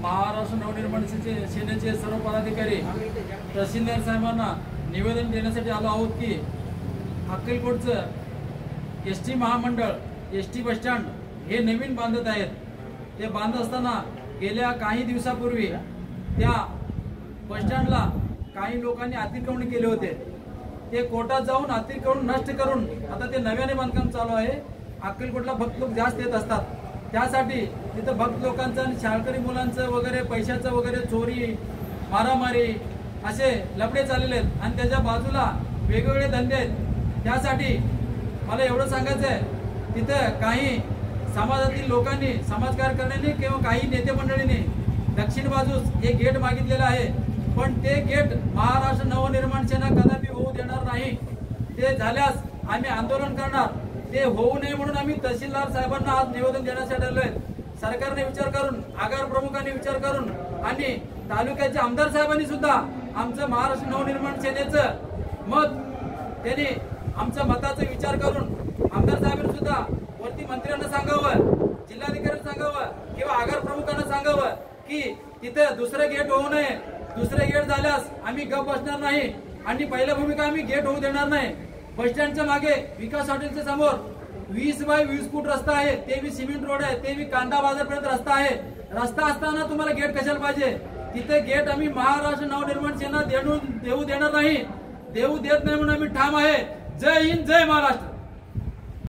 महाराष्ट्र नवनिर्माण सेनेचे सर्व पदाधिकारी तहसीलदार साहेबांना निवेदन देण्यासाठी आलो आहोत की अक्कलकोटचं एसटी महामंडळ एसटी बसस्टँड हे नवीन बांधत आहेत। ते बांधत असताना गेल्या काही दिवसापूर्वी त्या बसस्टँडला काही लोकांनी अतिक्रमण केले होते। ते कोर्टात जाऊन अतिक्रमण नष्ट करून आता ते नव्याने बांधकाम चालू आहे। अक्कलकोटला भक्त लोक जास्त येत असतात, त्यासाठी तिथं भक्त लोकांचं आणि शाळकरी मुलांचं वगैरे पैशाचं वगैरे चोरी मारामारी असे लफडे चाललेले आहेत आणि त्याच्या बाजूला वेगवेगळे धंदे आहेत। त्यासाठी मला एवढं सांगायचं आहे, तिथं काही समाजातील लोकांनी समाजकारकर्त्यांनी किंवा काही नेते मंडळींनी दक्षिण बाजूस एक गेट मागितलेलं आहे, पण ते गेट महाराष्ट्र नवनिर्माण सेना कदापि होऊ देणार नाही। ते झाल्यास आम्ही आंदोलन करणार। ते होऊ नये म्हणून आम्ही तहसीलदार साहेबांना आज निवेदन देण्यासाठी आलोय। सरकारने विचार करून, आगार प्रमुखांनी विचार करून आणि तालुक्याचे आमदार साहेबांनी सुद्धा आमचं महाराष्ट्र नवनिर्माण सेनेचं मत त्यांनी आमच्या मताचा विचार करून आमदार साहेबांनी सुद्धा वरती मंत्र्यांना सांगावं, जिल्हाधिकाऱ्यांना सांगावं किंवा आगार प्रमुखांना सांगावं की तिथे दुसरे गेट होऊ नये। दुसरे गेट झाल्यास आम्ही गप बसणार नाही आणि पहिल्या भूमिका आम्ही गेट होऊ देणार नाही। बस स्टँडच्या मागे विकास हॉटेलच्या समोर 20 बाय 20 फूट रस्ता आहे, ते बी सिमेंट रोड आहे, ते बी कांदा बाजारपर्यंत रस्ता आहे। रस्ता असताना तुम्हाला गेट कशाला पाहिजे? तिथे गेट आम्ही महाराष्ट्र नवनिर्माण सेना देऊ देणार नाही, देऊ देत नाही म्हणून आम्ही ठाम आहे। जय हिंद, जय महाराष्ट्र।